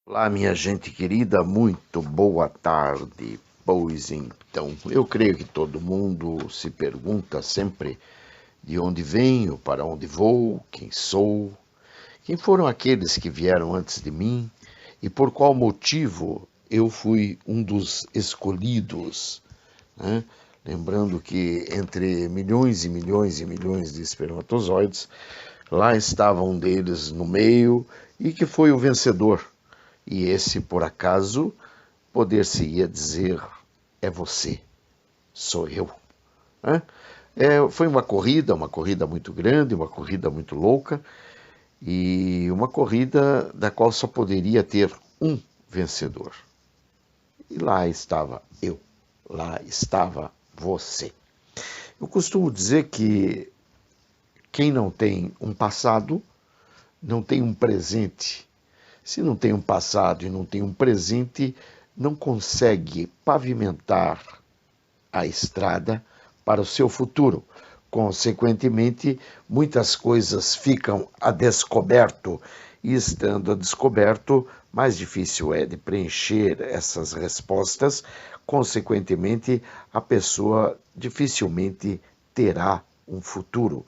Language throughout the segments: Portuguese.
Olá, minha gente querida, muito boa tarde. Pois então, eu creio que todo mundo se pergunta sempre de onde venho, para onde vou, quem sou, quem foram aqueles que vieram antes de mim e por qual motivo eu fui um dos escolhidos, né? Lembrando que entre milhões e milhões e milhões de espermatozoides, lá estava um deles no meio e que foi o vencedor. E esse, por acaso, poder-se-ia dizer, é você, sou eu. Né? Foi uma corrida muito grande, uma corrida muito louca, e uma corrida da qual só poderia ter um vencedor. E lá estava eu, lá estava você. Eu costumo dizer que quem não tem um passado, não tem um presente. Se não tem um passado e não tem um presente, não consegue pavimentar a estrada para o seu futuro. Consequentemente, muitas coisas ficam a descoberto e, estando a descoberto, mais difícil é de preencher essas respostas. Consequentemente, a pessoa dificilmente terá um futuro.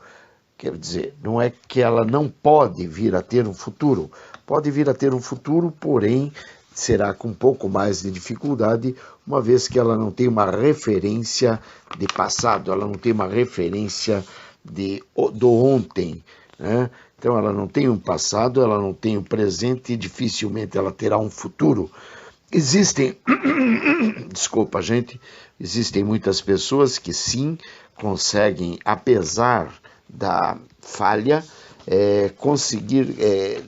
Quer dizer, não é que ela não pode vir a ter um futuro. Pode vir a ter um futuro, porém será com um pouco mais de dificuldade, uma vez que ela não tem uma referência de passado, ela não tem uma referência do ontem, né? Então ela não tem um passado, ela não tem um presente e dificilmente ela terá um futuro. Existem, desculpa gente, existem muitas pessoas que sim conseguem, apesar da falha, conseguir,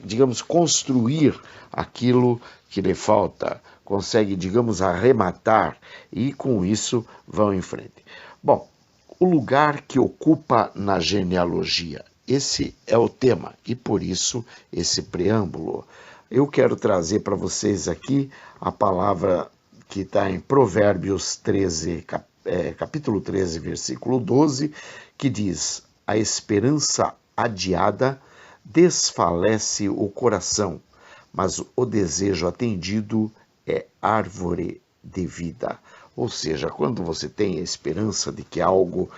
digamos, construir aquilo que lhe falta, consegue, digamos, arrematar e com isso vão em frente. Bom, o lugar que ocupa na genealogia, esse é o tema e por isso esse preâmbulo. Eu quero trazer para vocês aqui a palavra que está em Provérbios 13, capítulo 13, versículo 12, que diz: a esperança adiada desfalece o coração, mas o desejo atendido é árvore de vida. Ou seja, quando você tem a esperança de algo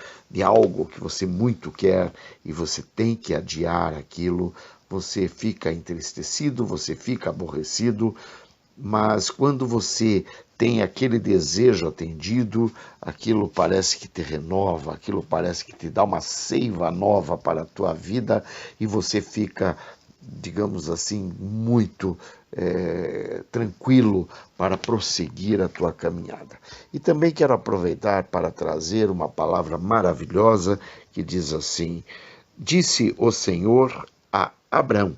que você muito quer e você tem que adiar aquilo, você fica entristecido, você fica aborrecido, mas quando você tem aquele desejo atendido, aquilo parece que te renova, aquilo parece que te dá uma seiva nova para a tua vida e você fica, digamos assim, muito tranquilo para prosseguir a tua caminhada. E também quero aproveitar para trazer uma palavra maravilhosa que diz assim: disse o Senhor a Abrão,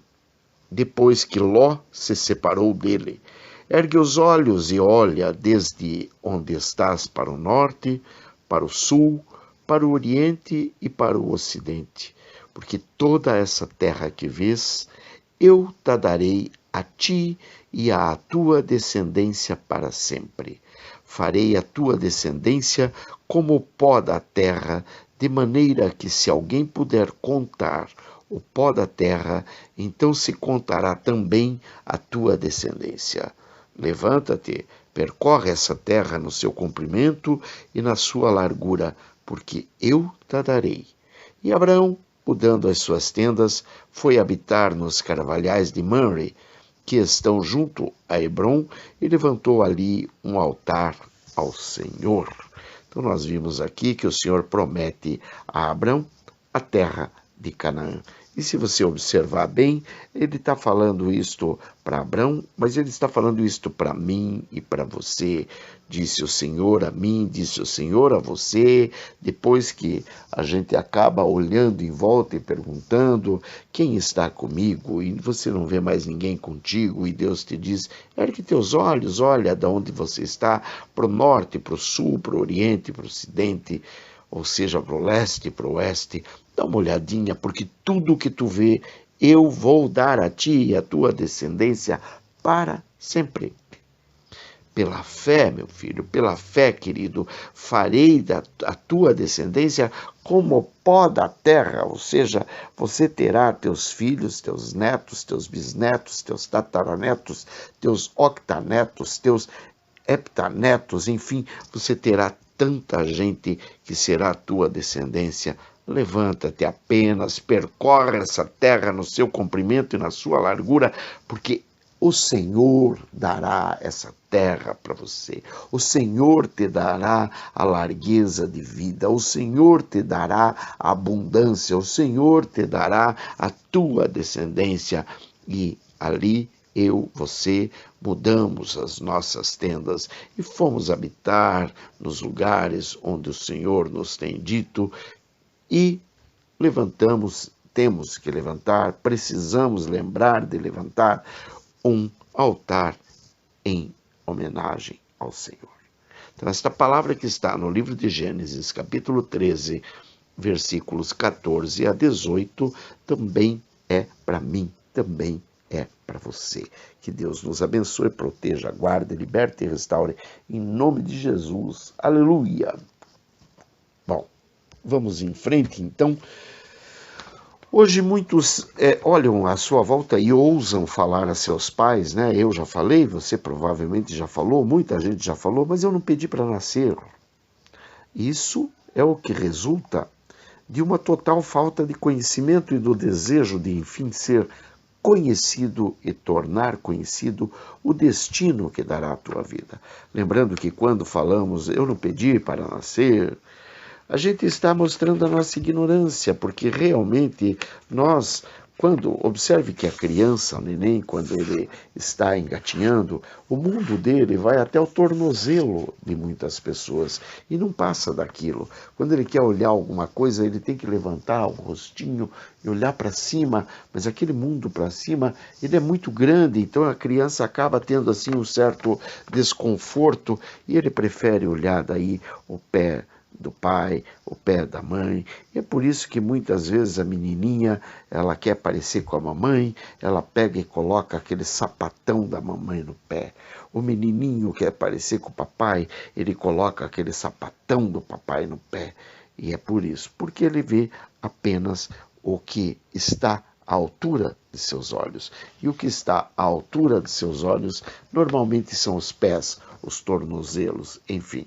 depois que Ló se separou dele: ergue os olhos e olha desde onde estás para o norte, para o sul, para o oriente e para o ocidente, porque toda essa terra que vês, eu te darei a ti e à tua descendência para sempre. Farei a tua descendência como o pó da terra, de maneira que, se alguém puder contar o pó da terra, então se contará também a tua descendência. Levanta-te, percorre essa terra no seu comprimento e na sua largura, porque eu te darei. E Abraão, mudando as suas tendas, foi habitar nos carvalhais de Mamre, que estão junto a Hebrom, e levantou ali um altar ao Senhor. Então nós vimos aqui que o Senhor promete a Abrão a terra de Canaã. E se você observar bem, ele está falando isto para Abrão, mas ele está falando isto para mim e para você. Disse o Senhor a mim, disse o Senhor a você, depois que a gente acaba olhando em volta e perguntando quem está comigo, e você não vê mais ninguém contigo, e Deus te diz: ergue teus olhos, olha de onde você está, para o norte, para o sul, para o oriente, para o ocidente, ou seja, para o leste, para o oeste. Dá uma olhadinha, porque tudo que tu vê, eu vou dar a ti e a tua descendência para sempre. Pela fé, meu filho, pela fé, querido, farei a tua descendência como o pó da terra, ou seja, você terá teus filhos, teus netos, teus bisnetos, teus tataranetos, teus octanetos, teus heptanetos, enfim, você terá tanta gente que será a tua descendência. Levanta-te apenas, percorre essa terra no seu comprimento e na sua largura, porque o Senhor dará essa terra para você. O Senhor te dará a largueza de vida. O Senhor te dará a abundância. O Senhor te dará a tua descendência. E ali você, mudamos as nossas tendas e fomos habitar nos lugares onde o Senhor nos tem dito e temos que levantar, precisamos lembrar de levantar um altar em homenagem ao Senhor. Então, esta palavra que está no livro de Gênesis, capítulo 13, versículos 14 a 18, também é para mim, também é para você. Que Deus nos abençoe, proteja, guarde, liberte e restaure, em nome de Jesus. Aleluia! Bom, vamos em frente, então. Hoje muitos olham à sua volta e ousam falar a seus pais, né? Eu já falei, você provavelmente já falou, muita gente já falou, mas eu não pedi para nascer. Isso é o que resulta de uma total falta de conhecimento e do desejo de, enfim, ser conhecido e tornar conhecido o destino que dará à tua vida. Lembrando que quando falamos, eu não pedi para nascer, a gente está mostrando a nossa ignorância, porque realmente observe que a criança, o neném, quando ele está engatinhando, o mundo dele vai até o tornozelo de muitas pessoas e não passa daquilo. Quando ele quer olhar alguma coisa, ele tem que levantar o rostinho e olhar para cima, mas aquele mundo para cima, ele é muito grande, então a criança acaba tendo assim um certo desconforto e ele prefere olhar daí o pé do pai, o pé da mãe. E é por isso que muitas vezes a menininha, ela quer parecer com a mamãe, ela pega e coloca aquele sapatão da mamãe no pé. O menininho quer parecer com o papai, ele coloca aquele sapatão do papai no pé. E é por isso, porque ele vê apenas o que está à altura de seus olhos. E o que está à altura de seus olhos normalmente são os pés, os tornozelos, enfim.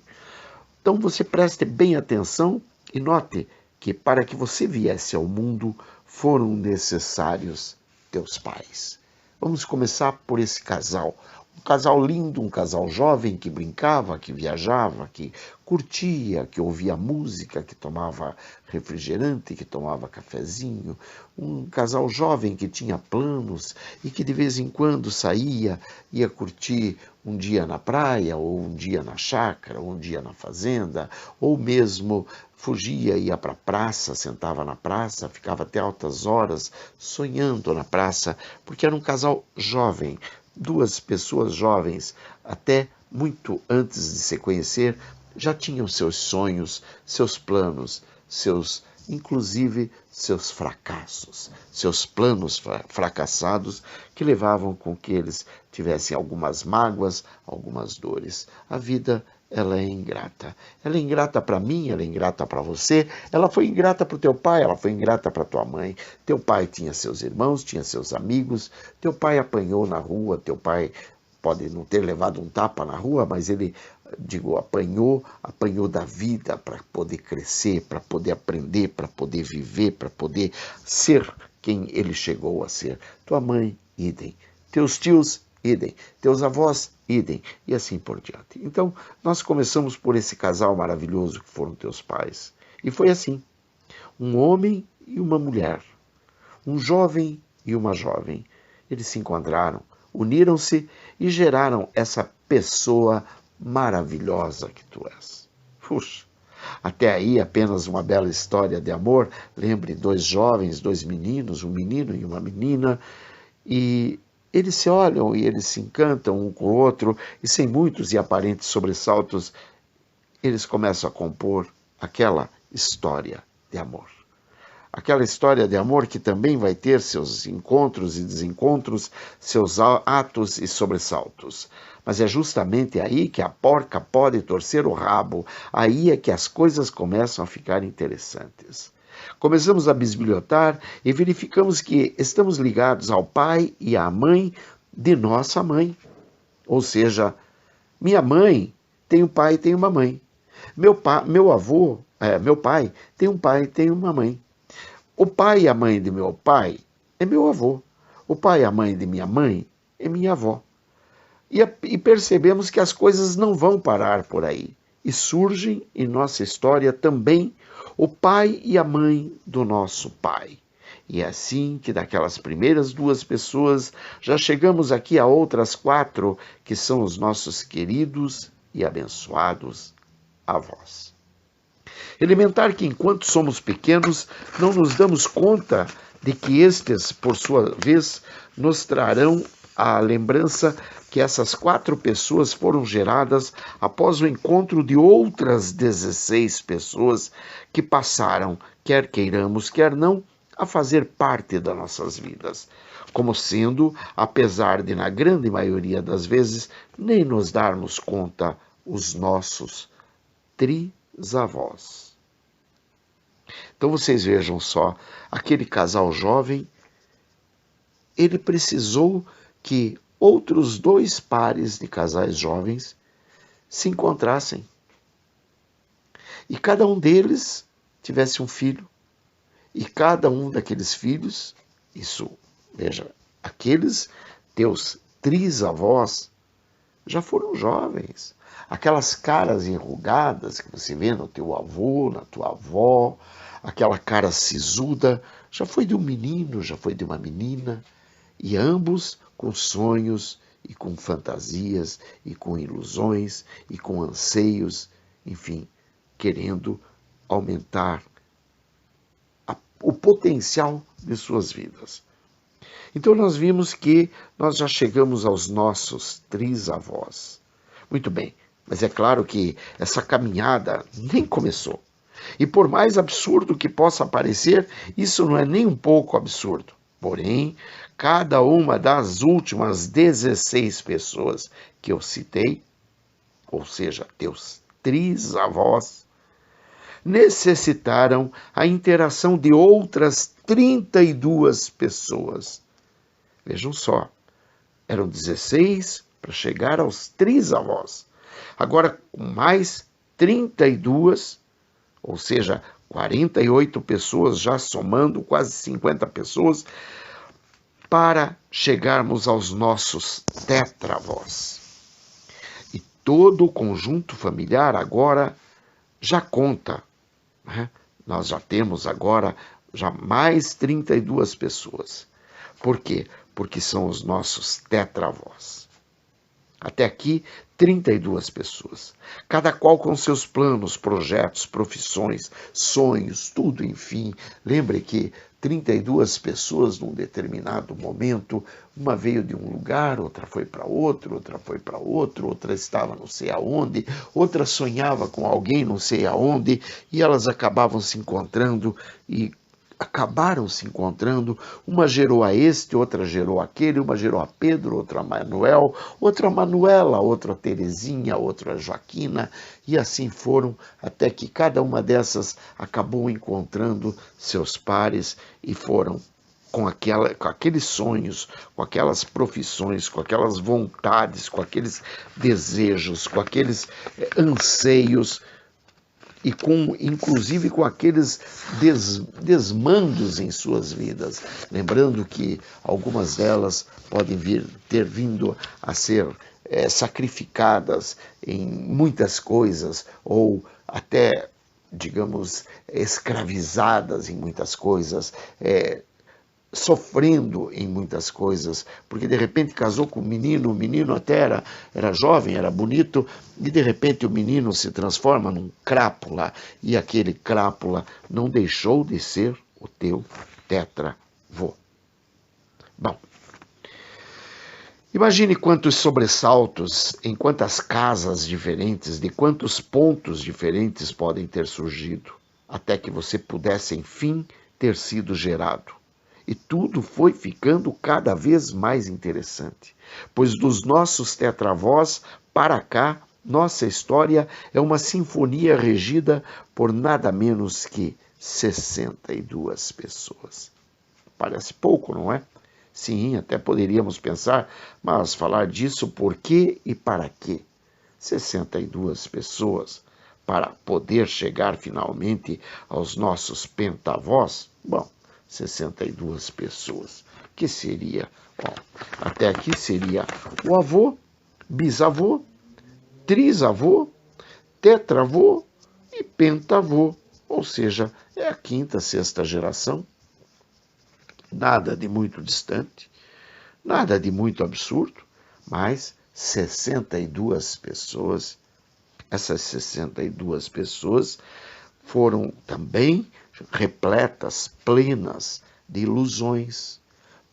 Então você preste bem atenção e note que para que você viesse ao mundo foram necessários teus pais. Vamos começar por esse casal. Um casal lindo, um casal jovem que brincava, que viajava, que curtia, que ouvia música, que tomava refrigerante, que tomava cafezinho. Um casal jovem que tinha planos e que de vez em quando ia curtir um dia na praia, ou um dia na chácara, ou um dia na fazenda, ou mesmo fugia, ia para a praça, sentava na praça, ficava até altas horas sonhando na praça, porque era um casal jovem, duas pessoas jovens, até muito antes de se conhecer, já tinham seus sonhos, seus planos, inclusive seus fracassos, seus planos fracassados que levavam com que eles tivessem algumas mágoas, algumas dores. A vida, ela é ingrata. Ela é ingrata para mim, ela é ingrata para você, ela foi ingrata para o teu pai, ela foi ingrata para tua mãe. Teu pai tinha seus irmãos, tinha seus amigos, teu pai apanhou na rua, teu pai pode não ter levado um tapa na rua, mas ele, apanhou da vida para poder crescer, para poder aprender, para poder viver, para poder ser quem ele chegou a ser. Tua mãe, idem. Teus tios, idem. Teus avós, idem. E assim por diante. Então, nós começamos por esse casal maravilhoso que foram teus pais. E foi assim. Um homem e uma mulher. Um jovem e uma jovem. Eles se encontraram, uniram-se e geraram essa pessoa maravilhosa que tu és. Puxa, até aí apenas uma bela história de amor. Lembre, dois jovens, dois meninos, um menino e uma menina, e eles se olham e eles se encantam um com o outro, e sem muitos e aparentes sobressaltos, eles começam a compor aquela história de amor. Aquela história de amor que também vai ter seus encontros e desencontros, seus atos e sobressaltos. Mas é justamente aí que a porca pode torcer o rabo, aí é que as coisas começam a ficar interessantes. Começamos a bisbilhotar e verificamos que estamos ligados ao pai e à mãe de nossa mãe. Ou seja, minha mãe tem um pai e tem uma mãe. Meu pai tem um pai e tem uma mãe. O pai e a mãe de meu pai é meu avô. O pai e a mãe de minha mãe é minha avó. E percebemos que as coisas não vão parar por aí. E surgem em nossa história também o pai e a mãe do nosso pai. E é assim que daquelas primeiras duas pessoas já chegamos aqui a outras 4, que são os nossos queridos e abençoados avós. Elementar que enquanto somos pequenos não nos damos conta de que estes, por sua vez, nos trarão a lembrança que essas 4 pessoas foram geradas após o encontro de outras 16 pessoas que passaram, quer queiramos, quer não, a fazer parte das nossas vidas, como sendo, apesar de, na grande maioria das vezes, nem nos darmos conta, os nossos trisavós. Então vocês vejam só, aquele casal jovem, ele precisou que outros 2 pares de casais jovens se encontrassem. E cada um deles tivesse um filho. E cada um daqueles filhos, veja, aqueles teus trisavós já foram jovens. Aquelas caras enrugadas que você vê no teu avô, na tua avó, aquela cara sisuda, já foi de um menino, já foi de uma menina, e ambos com sonhos e com fantasias e com ilusões e com anseios, enfim, querendo aumentar o potencial de suas vidas. Então nós vimos que nós já chegamos aos nossos trisavós. Muito bem, mas é claro que essa caminhada nem começou. E por mais absurdo que possa parecer, isso não é nem um pouco absurdo. Porém, cada uma das últimas 16 pessoas que eu citei, ou seja, teus trisavós, necessitaram a interação de outras 32 pessoas. Vejam só, eram 16 para chegar aos trisavós. Agora, com mais 32, ou seja, 48 pessoas, já somando quase 50 pessoas, para chegarmos aos nossos tetravós. E todo o conjunto familiar agora já conta. Nós já temos agora já mais 32 pessoas. Por quê? Porque são os nossos tetravós. Até aqui, 32 pessoas. Cada qual com seus planos, projetos, profissões, sonhos, tudo, enfim. Lembre que 32 pessoas num determinado momento, uma veio de um lugar, outra foi para outro, outra estava não sei aonde, outra sonhava com alguém não sei aonde, e elas acabavam se encontrando e acabaram se encontrando, uma gerou a este, outra gerou aquele, uma gerou a Pedro, outra a Manuel, outra a Manuela, outra a Terezinha, outra a Joaquina, e assim foram, até que cada uma dessas acabou encontrando seus pares e foram com aqueles sonhos, com aquelas profissões, com aquelas vontades, com aqueles desejos, com aqueles anseios, e inclusive com aqueles desmandos em suas vidas. Lembrando que algumas delas podem ter vindo a ser sacrificadas em muitas coisas, ou até, digamos, escravizadas em muitas coisas, sofrendo em muitas coisas, porque de repente casou com um menino, o menino até era jovem, era bonito, e de repente o menino se transforma num crápula, e aquele crápula não deixou de ser o teu tetravô. Bom, imagine quantos sobressaltos, em quantas casas diferentes, de quantos pontos diferentes podem ter surgido, até que você pudesse, enfim, ter sido gerado. E tudo foi ficando cada vez mais interessante, pois dos nossos tetravós para cá, nossa história é uma sinfonia regida por nada menos que 62 pessoas. Parece pouco, não é? Sim, até poderíamos pensar, mas falar disso por quê e para quê? 62 pessoas para poder chegar finalmente aos nossos pentavós? Bom, 62 pessoas. Que seria? Bom, até aqui seria o avô, bisavô, trisavô, tetravô e pentavô. Ou seja, é a quinta, sexta geração. Nada de muito distante, nada de muito absurdo, mas 62 pessoas. Essas 62 pessoas foram também repletas, plenas de ilusões,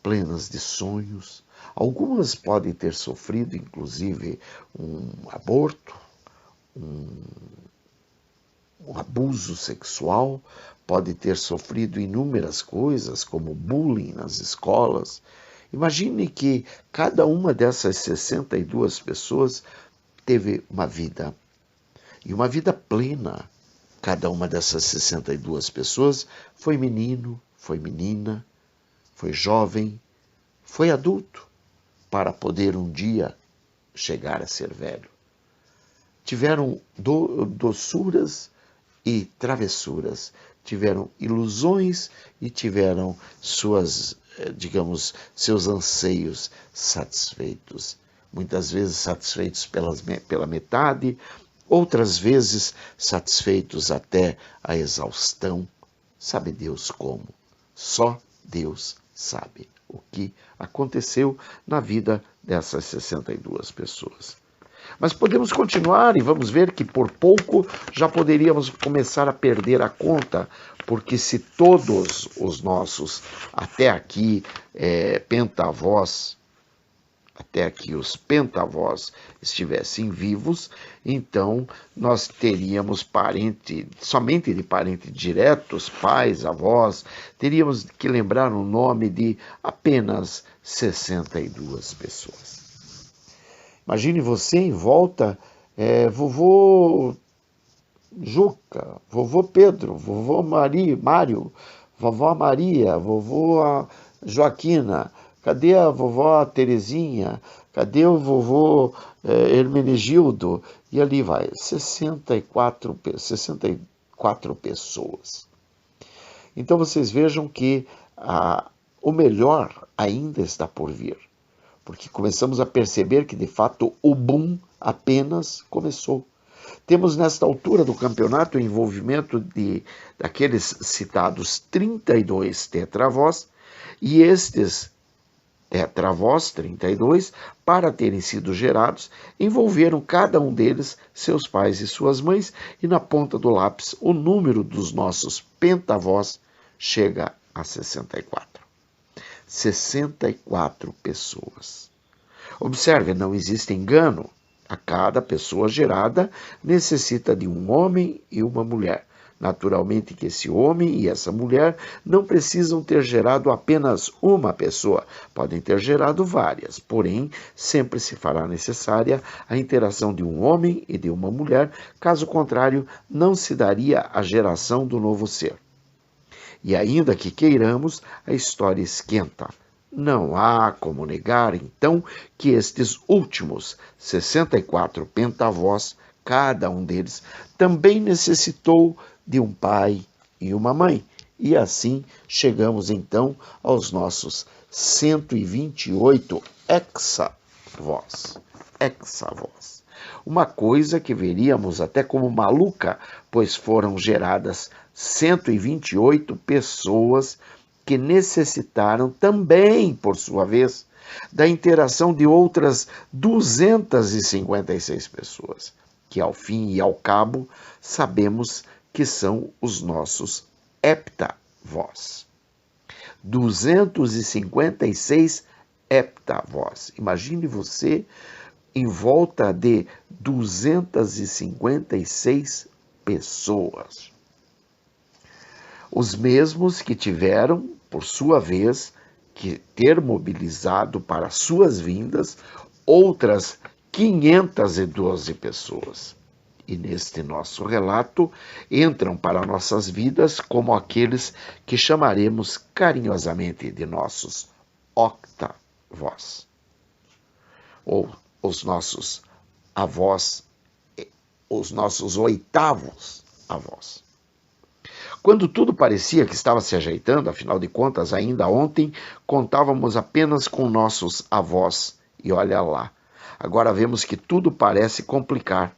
plenas de sonhos. Algumas podem ter sofrido, inclusive, um aborto, um abuso sexual, pode ter sofrido inúmeras coisas, como bullying nas escolas. Imagine que cada uma dessas 62 pessoas teve uma vida, e uma vida plena. Cada uma dessas 62 pessoas foi menino, foi menina, foi jovem, foi adulto, para poder um dia chegar a ser velho. Tiveram doçuras e travessuras, tiveram ilusões e tiveram seus anseios satisfeitos. Muitas vezes satisfeitos pela metade, outras vezes satisfeitos até a exaustão. Sabe Deus como? Só Deus sabe o que aconteceu na vida dessas 62 pessoas. Mas podemos continuar e vamos ver que por pouco já poderíamos começar a perder a conta, porque se todos os nossos, até aqui, os pentavós estivessem vivos, então nós teríamos somente de parentes diretos, pais, avós, teríamos que lembrar o nome de apenas 62 pessoas. Imagine você em volta, vovô Juca, vovô Pedro, vovô Mário, vovó Maria, vovô Joaquina, cadê a vovó Terezinha, cadê o vovô Hermenegildo? E ali vai, 64 pessoas. Então vocês vejam que o melhor ainda está por vir. Porque começamos a perceber que, de fato, o boom apenas começou. Temos, nesta altura do campeonato, o envolvimento daqueles citados 32 tetravós, e estes tetravós, 32, para terem sido gerados, envolveram cada um deles, seus pais e suas mães, e na ponta do lápis, o número dos nossos pentavós chega a 64. 64 pessoas. Observe, não existe engano. A cada pessoa gerada necessita de um homem e uma mulher. Naturalmente que esse homem e essa mulher não precisam ter gerado apenas uma pessoa, podem ter gerado várias, porém sempre se fará necessária a interação de um homem e de uma mulher, caso contrário não se daria a geração do novo ser. E ainda que queiramos, a história esquenta. Não há como negar, então, que estes últimos 64 pentavós, cada um deles, também necessitou de um pai e uma mãe. E assim chegamos, então, aos nossos 128 hexavós. Hexavós. Uma coisa que veríamos até como maluca, pois foram geradas 128 pessoas que necessitaram também, por sua vez, da interação de outras 256 pessoas, que ao fim e ao cabo sabemos que são os nossos heptavós. 256 heptavós. Imagine você em volta de 256 pessoas. Os mesmos que tiveram, por sua vez, que ter mobilizado para suas vindas outras 512 pessoas. E neste nosso relato entram para nossas vidas como aqueles que chamaremos carinhosamente de nossos octavós, ou os nossos avós, os nossos oitavos avós. Quando tudo parecia que estava se ajeitando, afinal de contas, ainda ontem contávamos apenas com nossos avós. E olha lá, agora vemos que tudo parece complicar.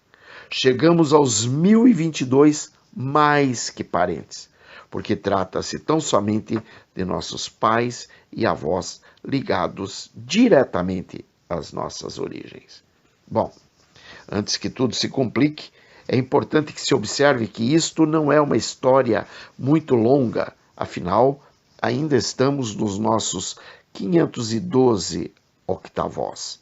Chegamos aos 1022 mais que parentes, porque trata-se tão somente de nossos pais e avós ligados diretamente às nossas origens. Bom, antes que tudo se complique, é importante que se observe que isto não é uma história muito longa, afinal, ainda estamos nos nossos 512 octavós,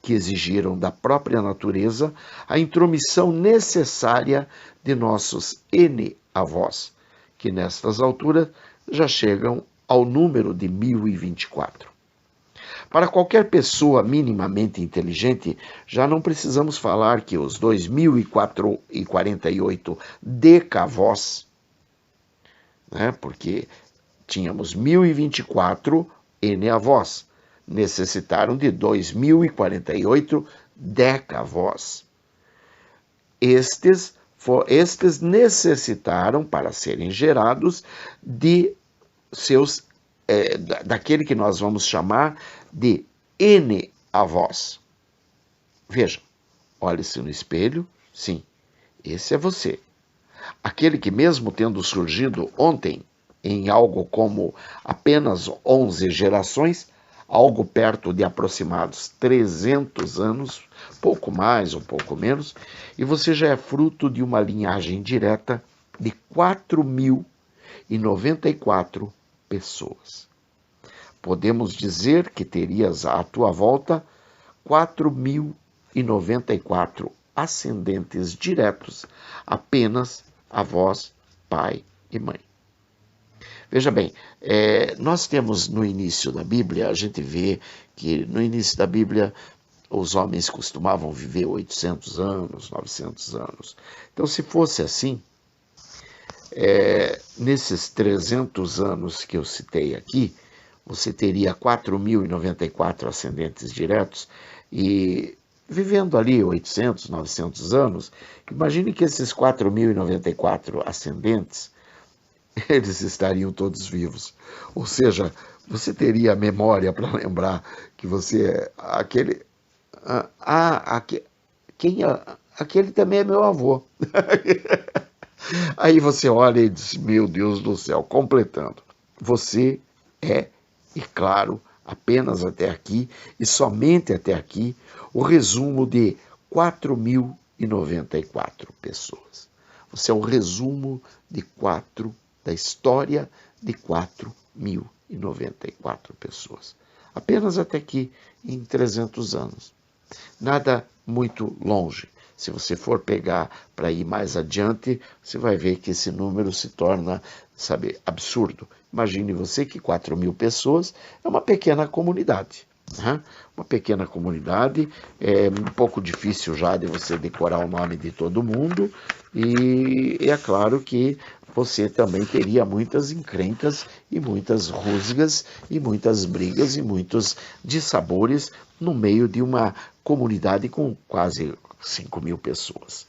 que exigiram da própria natureza a intromissão necessária de nossos N-avós, que nestas alturas já chegam ao número de 1024. Para qualquer pessoa minimamente inteligente, já não precisamos falar que os 2048 decavós, né, porque tínhamos 1024 N-avós, necessitaram de 2048 decavós. Estes necessitaram, para serem gerados, de seus daquele que nós vamos chamar de N-avós. Veja, olhe-se no espelho, sim, esse é você. Aquele que mesmo tendo surgido ontem em algo como apenas 11 gerações, algo perto de aproximados 300 anos, pouco mais ou pouco menos, e você já é fruto de uma linhagem direta de 4.094 pessoas. Podemos dizer que terias à tua volta 4.094 ascendentes diretos, apenas avós, pai e mãe. Veja bem, nós temos no início da Bíblia, a gente vê que no início da Bíblia os homens costumavam viver 800 anos, 900 anos. Então, se fosse assim, nesses 300 anos que eu citei aqui, você teria 4.094 ascendentes diretos e vivendo ali 800, 900 anos, imagine que esses 4.094 ascendentes, eles estariam todos vivos. Ou seja, você teria a memória para lembrar que você é aquele... aquele também é meu avô. Aí você olha e diz, meu Deus do céu, completando. Você é, e claro, apenas até aqui, e somente até aqui, o resumo de 4.094 pessoas. Você é o resumo da história de 4.094 pessoas. Apenas até aqui, em 300 anos. Nada muito longe. Se você for pegar para ir mais adiante, você vai ver que esse número se torna, absurdo. Imagine você que 4.000 pessoas é uma pequena comunidade. Né? Uma pequena comunidade, é um pouco difícil já de você decorar o nome de todo mundo, e é claro que você também teria muitas encrencas e muitas rusgas e muitas brigas e muitos dissabores no meio de uma comunidade com quase 5.000 pessoas.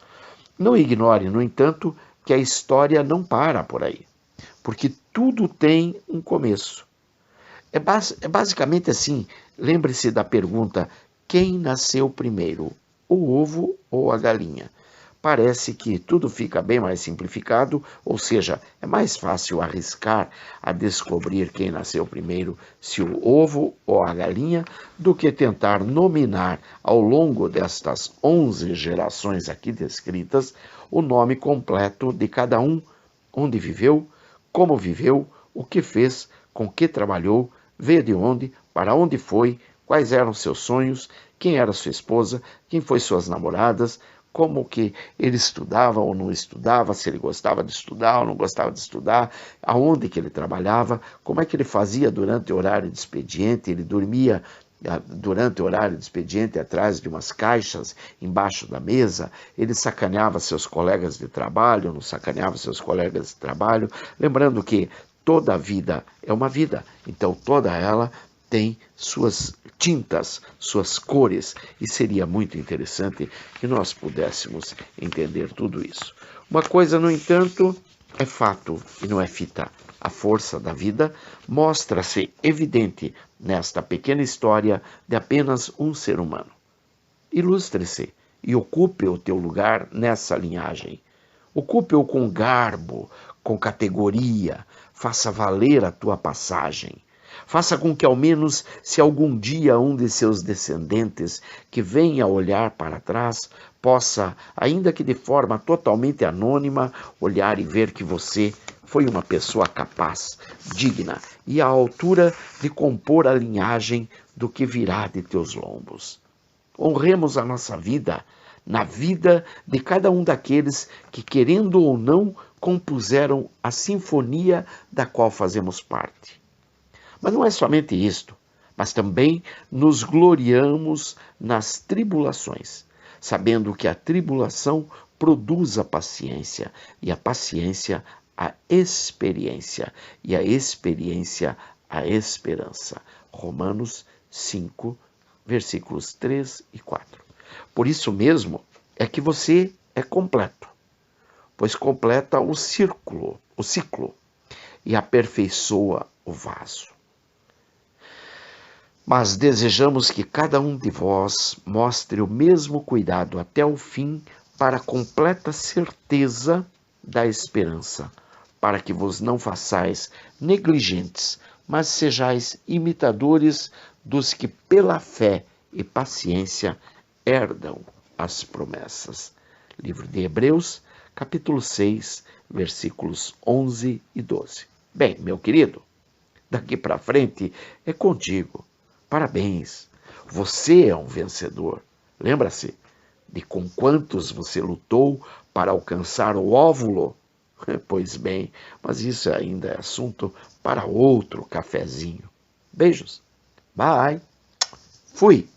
Não ignore, no entanto, que a história não para por aí, porque tudo tem um começo. É basicamente assim, lembre-se da pergunta, quem nasceu primeiro, o ovo ou a galinha? Parece que tudo fica bem mais simplificado, ou seja, é mais fácil arriscar a descobrir quem nasceu primeiro, se o ovo ou a galinha, do que tentar nominar ao longo destas 11 gerações aqui descritas o nome completo de cada um, onde viveu, como viveu, o que fez, com que trabalhou, veio de onde, para onde foi, quais eram seus sonhos, quem era sua esposa, quem foi suas namoradas, como que ele estudava ou não estudava, se ele gostava de estudar ou não gostava de estudar, aonde que ele trabalhava, como é que ele fazia durante o horário de expediente, ele dormia durante o horário de expediente atrás de umas caixas embaixo da mesa, ele sacaneava seus colegas de trabalho, não sacaneava seus colegas de trabalho, lembrando que toda a vida é uma vida, então toda ela tem suas tintas, suas cores, e seria muito interessante que nós pudéssemos entender tudo isso. Uma coisa, no entanto, é fato e não é fita. A força da vida mostra-se evidente nesta pequena história de apenas um ser humano. Ilustre-se e ocupe o teu lugar nessa linhagem. Ocupe-o com garbo, com categoria, faça valer a tua passagem. Faça com que, ao menos, se algum dia um de seus descendentes que venha olhar para trás, possa, ainda que de forma totalmente anônima, olhar e ver que você foi uma pessoa capaz, digna e à altura de compor a linhagem do que virá de teus lombos. Honremos a nossa vida, na vida de cada um daqueles que, querendo ou não, compuseram a sinfonia da qual fazemos parte. Mas não é somente isto, mas também nos gloriamos nas tribulações, sabendo que a tribulação produz a paciência, e a paciência a experiência, e a experiência a esperança. Romanos 5, versículos 3 e 4. Por isso mesmo é que você é completo, pois completa o ciclo, e aperfeiçoa o vaso. Mas desejamos que cada um de vós mostre o mesmo cuidado até o fim para a completa certeza da esperança, para que vos não façais negligentes, mas sejais imitadores dos que pela fé e paciência herdam as promessas. Livro de Hebreus, capítulo 6, versículos 11 e 12. Bem, meu querido, daqui para frente é contigo. Parabéns, você é um vencedor. Lembra-se de com quantos você lutou para alcançar o óvulo? Pois bem, mas isso ainda é assunto para outro cafezinho. Beijos. Bye. Fui.